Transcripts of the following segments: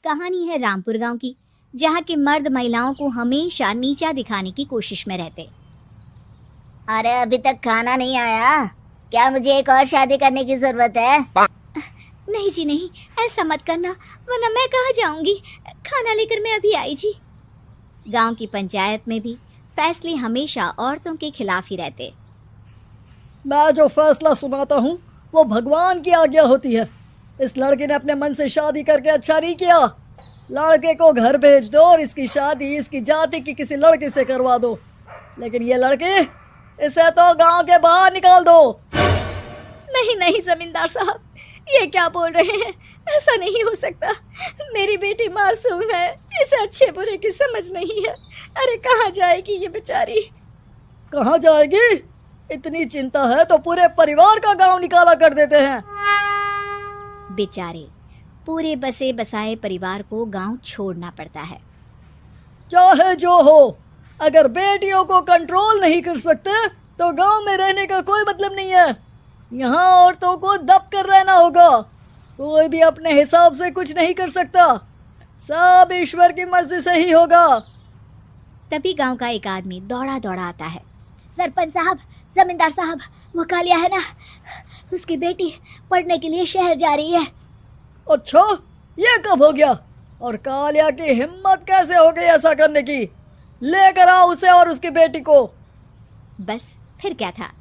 कहानी है रामपुर गांव की, जहां के मर्द महिलाओं को हमेशा नीचा दिखाने की कोशिश में रहते। अरे अभी तक खाना नहीं आया क्या? मुझे एक और शादी करने की जरूरत है। नहीं जी नहीं, ऐसा मत करना, वरना मैं कहाँ जाऊंगी। खाना लेकर मैं अभी आई जी। गांव की पंचायत में भी फैसले हमेशा औरतों के खिलाफ ही रहते। मैं जो फैसला सुनाता हूँ वो भगवान की आज्ञा होती है। इस लड़के ने अपने मन से शादी करके अच्छा नहीं किया। लड़के को घर भेज दो और इसकी शादी इसकी जाति की किसी लड़के से करवा दो। लेकिन ये लड़के, इसे तो गांव के बाहर निकाल दो। नहीं नहीं जमींदार साहब, ये क्या बोल रहे हैं? ऐसा नहीं हो सकता। मेरी बेटी मासूम है, इसे अच्छे बुरे की समझ नहीं है। अरे कहाँ जाएगी ये बेचारी? कहाँ जाएगी? इतनी चिंता है तो पूरे परिवार का गांव निकाला कर देते हैं। बेचारे पूरे बसे बसाए परिवार को गांव छोड़ना पड़ता है। चाहे जो हो, अगर बेटियों को कंट्रोल नहीं कर सकते तो गांव में रहने का कोई मतलब नहीं है। यहाँ औरतों को दब कर रहना होगा। कोई भी अपने हिसाब से कुछ नहीं कर सकता, सब ईश्वर की मर्जी से ही होगा। तभी गांव का एक आदमी दौड़ा दौड़ा आता है। सरपंच साहब, जमींदार साहब, वो कालिया है ना, उसकी बेटी पढ़ने के लिए शहर जा रही है। अच्छा, ये कब हो गया? और कालिया की हिम्मत कैसे हो गई ऐसा करने की? लेकर आओ उसे और उसकी बेटी को। बस फिर क्या था,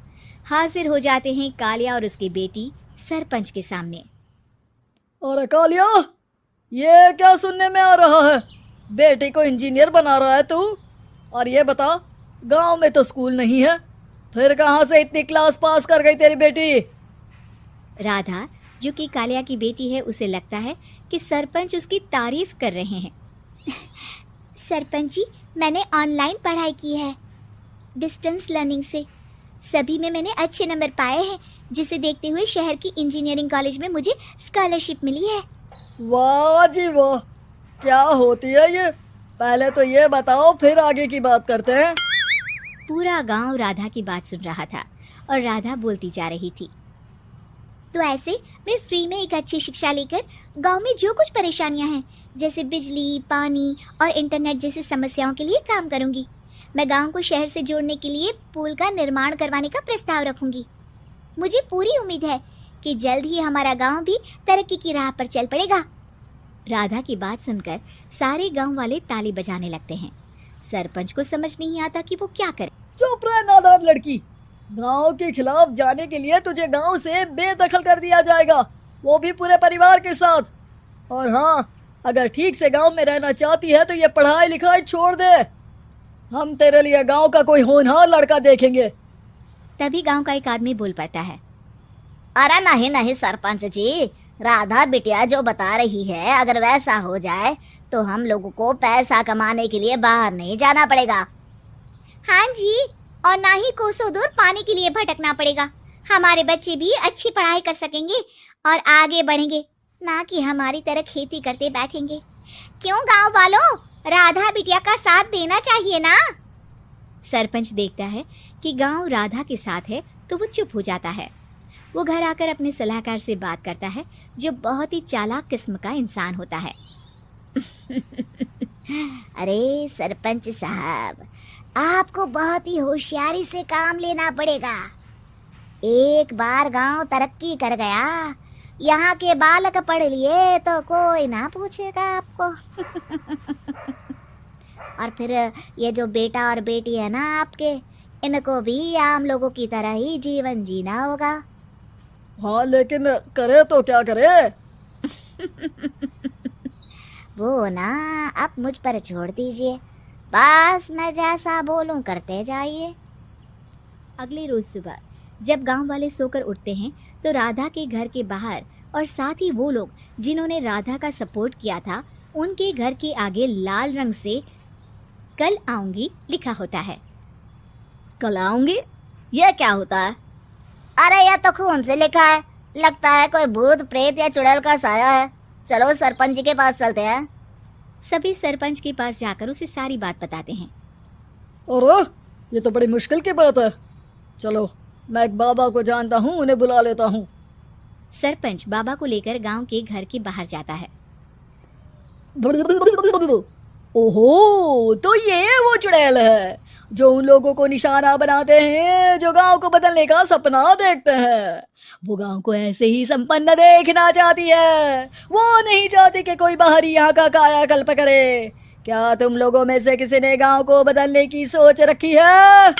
हाजिर हो जाते हैं कालिया और उसकी बेटी सरपंच के सामने। अरे कालिया, ये क्या सुनने में आ रहा है? बेटी को इंजीनियर बना रहा है तू? और ये बता, गांव में तो स्कूल नहीं है, फिर कहाँ से इतनी क्लास पास कर गई तेरी बेटी? राधा, जो कि कालिया की बेटी है, उसे लगता है कि सरपंच उसकी तारीफ कर रहे हैं। सरपंच जी, मैंने ऑनलाइन पढ़ाई की है, डिस्टेंस लर्निंग से। सभी में मैंने अच्छे नंबर पाए हैं, जिसे देखते हुए शहर की इंजीनियरिंग कॉलेज में मुझे स्कॉलरशिप मिली है। वाह जी वाह, क्या होती है ये? पहले तो ये बताओ, फिर आगे की बात करते हैं। पूरा गांव राधा की बात सुन रहा था और राधा बोलती जा रही थी। तो ऐसे मैं फ्री में एक अच्छी शिक्षा लेकर गांव में जो कुछ परेशानियां हैं, जैसे बिजली, पानी और इंटरनेट जैसी समस्याओं के लिए काम करूंगी। मैं गांव को शहर से जोड़ने के लिए पुल का निर्माण करवाने का प्रस्ताव रखूंगी। मुझे पूरी उम्मीद है कि जल्द ही हमारा गांव भी तरक्की की राह पर चल पड़ेगा। राधा की बात सुनकर सारे गांव वाले ताली बजाने लगते हैं। सरपंच को समझ नहीं आता कि वो क्या करे। चुप रह नादान लड़की, गांव के खिलाफ जाने के लिए तुझे गांव से बेदखल कर दिया जाएगा, वो भी पूरे परिवार के साथ। और हाँ, अगर ठीक से गांव में रहना चाहती है तो ये पढ़ाई लिखाई छोड़ दे। हम तेरे लिए गांव का कोई होनहार लड़का देखेंगे। तभी गांव का एक आदमी बोल पड़ता है। अरे नहीं नहीं सरपंच जी, राधा बिटिया जो बता रही है, अगर वैसा हो जाए तो हम लोगों को पैसा कमाने के लिए बाहर नहीं जाना पड़ेगा। हाँ जी, और ना ही कोसों दूर पानी के लिए भटकना पड़ेगा। हमारे बच्चे भी अच्छी पढ़ाई कर सकेंगे और आगे बढ़ेंगे, ना कि हमारी तरह खेती करते बैठेंगे। क्यों गांव वालों, राधा बिटिया का साथ देना चाहिए ना। सरपंच देखता है कि गांव राधा के साथ है तो वो चुप हो जाता है। वो घर आकर अपने सलाहकार से बात करता है, जो बहुत ही चालाक किस्म का इंसान होता है। अरे सरपंच साहब, आपको बहुत ही होशियारी से काम लेना पड़ेगा। एक बार गांव तरक्की कर गया, यहाँ के बालक पढ़ लिए तो कोई ना पूछेगा आपको। और फिर ये जो बेटा और बेटी है ना आपके, इनको भी आम लोगों की तरह ही जीवन जीना होगा। हाँ, लेकिन करे तो क्या करे? वो ना आप मुझ पर छोड़ दीजिए, बस मैं जैसा बोलूं करते जाइए। अगले रोज सुबह जब गांव वाले सोकर उठते हैं तो राधा के घर के बाहर और साथ ही वो लोग जिन्होंने राधा का सपोर्ट किया था, उनके घर के आगे लाल रंग से कल आऊंगी लिखा होता है। कल आऊंगी? ये क्या होता है? अरे यह तो खून से लिखा है, लगता है कोई भूत प्रेत या चुड़ैल का साया है। चलो सरपंच जी के पास चलते हैं। सभी सरपंच के पास जाकर उसे सारी बात बताते हैं। और ये तो बड़ी मुश्किल की बात है। चलो, मैं एक बाबा को जानता हूँ, उन्हें बुला लेता हूँ। सरपंच बाबा को लेकर गांव के घर के बाहर जाता है। ओहो, तो ये वो चुड़ैल है जो उन लोगों को निशाना बनाते हैं जो गांव को बदलने का सपना देखते हैं। वो गांव को ऐसे ही संपन्न देखना चाहती है। वो नहीं चाहती कि कोई बाहरी यहाँ का कायाकल्प करे। क्या तुम लोगों में से किसी ने गांव को बदलने की सोच रखी है?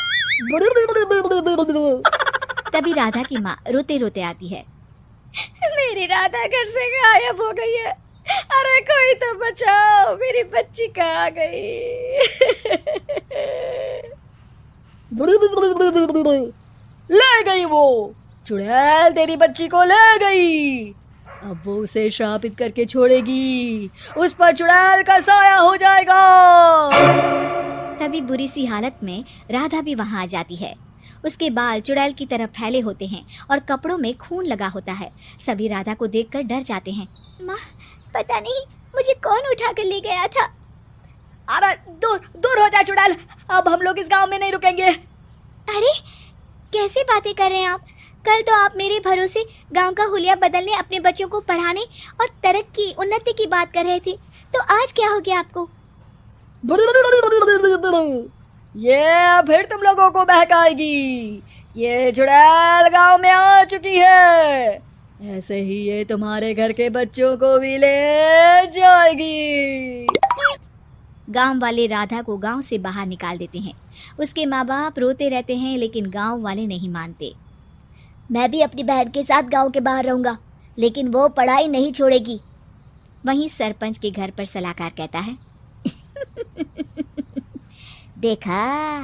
तभी राधा की माँ रोते रोते आती है। मेरी राधा घर से गायब हो गई है। अरे कोई तो बचाओ, मेरी बच्ची कहाँ गई? ले गई वो चुड़ैल, तेरी बच्ची को ले गई। अब वो उसे श्रापित करके छोड़ेगी। उस पर चुड़ैल का साया हो जाएगा। तभी बुरी सी हालत में राधा भी वहां आ जाती है। उसके बाल चुड़ैल की तरह फैले होते हैं और कपड़ों में खून लगा होता है। सभी राधा को देखकर डर जाते हैं। माँ, पता नहीं मुझे कौन उठा कर ले गया था। अरे दूर दूर हो जा चुड़ैल, अब हम लोग इस गांव में नहीं रुकेंगे। अरे कैसे बातें कर रहे हैं आप? कल तो आप मेरे भरोसे गांव का हुलिया बदलने, अपने बच्चों को पढ़ाने और तरक्की उन्नति की बात कर रहे थे, तो आज क्या हो गया आपको? ये फिर तुम लोगों को बहकाएगी। ये चुड़ैल गांव में आ चुकी है। ऐसे ही ये तुम्हारे घर के बच्चों को भी ले जाएगी। गांव वाले राधा को गांव से बाहर निकाल देते हैं। उसके माँ बाप रोते रहते हैं, लेकिन गांव वाले नहीं मानते। मैं भी अपनी बहन के साथ गांव के बाहर रहूंगा, लेकिन वो पढ़ाई नहीं छोड़ेगी। वहीं सरपंच के घर पर सलाहकार कहता है। देखा,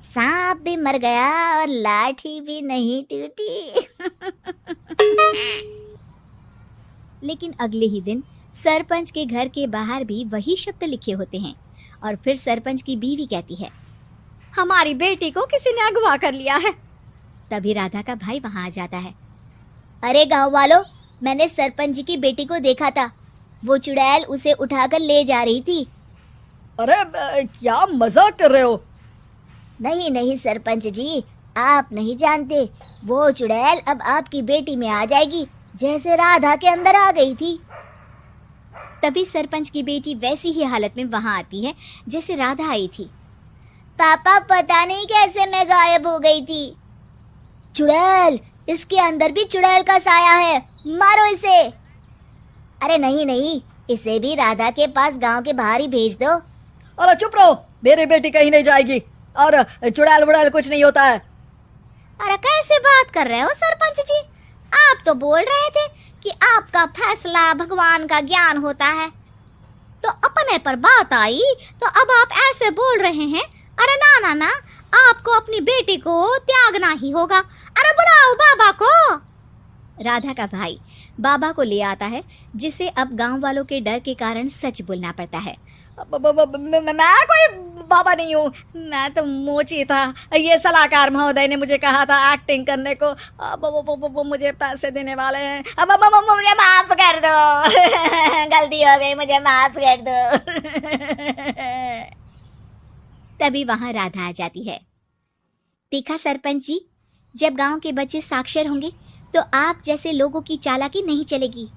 सांप भी मर गया और लाठी भी नहीं टूटी। लेकिन अगले ही दिन सरपंच के घर के बाहर भी वही शब्द लिखे होते हैं। और फिर सरपंच की बीवी कहती है, हमारी बेटी को किसी ने अगवा कर लिया है। तभी राधा का भाई वहां आ जाता है। अरे गांव वालों, मैंने सरपंच जी की बेटी को देखा था। वो चुड़ैल उसे उठाकर ले जा रही थी। अरे क्या मजाक कर रहे हो? नहीं नहीं सरपंच जी, आप नहीं जानते। वो चुड़ैल अब आपकी बेटी में आ जाएगी, जैसे राधा के अंदर आ गई थी। तभी सरपंच की बेटी वैसी ही हालत में वहां आती है जैसे राधा आई थी। पापा, पता नहीं कैसे मैं गायब हो गई थी। चुड़ैल, इसके अंदर भी चुड़ैल का साया है, मारो इसे। अरे नहीं नहीं, इसे भी राधा के पास गांव के बाहर ही भेज दो। अरे चुप रहो, मेरी बेटी कहीं नहीं जाएगी और चुड़ैल वुड़ैल कुछ नहीं होता है। अरे कैसे बात कर रहे हो सरपंच जी? आप तो बोल रहे थे कि आपका फैसला भगवान का ज्ञान होता है, तो अपने पर बात आई तो अब आप ऐसे बोल रहे हैं। अरे ना ना ना, आपको अपनी बेटी को त्यागना ही होगा। अरे बुलाओ बाबा को। राधा का भाई बाबा को ले आता है, जिसे अब गांव वालों के डर के कारण सच बोलना पड़ता है। मैं कोई बाबा नहीं हूँ, मैं तो मोची था। ये सलाहकार महोदय ने मुझे कहा था एक्टिंग करने को। अब वो मुझे पैसे देने वाले हैं। अब मुझे माफ कर दो। गलती हो गई, मुझे माफ कर दो। तभी वहां राधा आ जाती है। देखा सरपंच जी, जब गांव के बच्चे साक्षर होंगे तो आप जैसे लोगों की चालाकी नहीं चलेगी।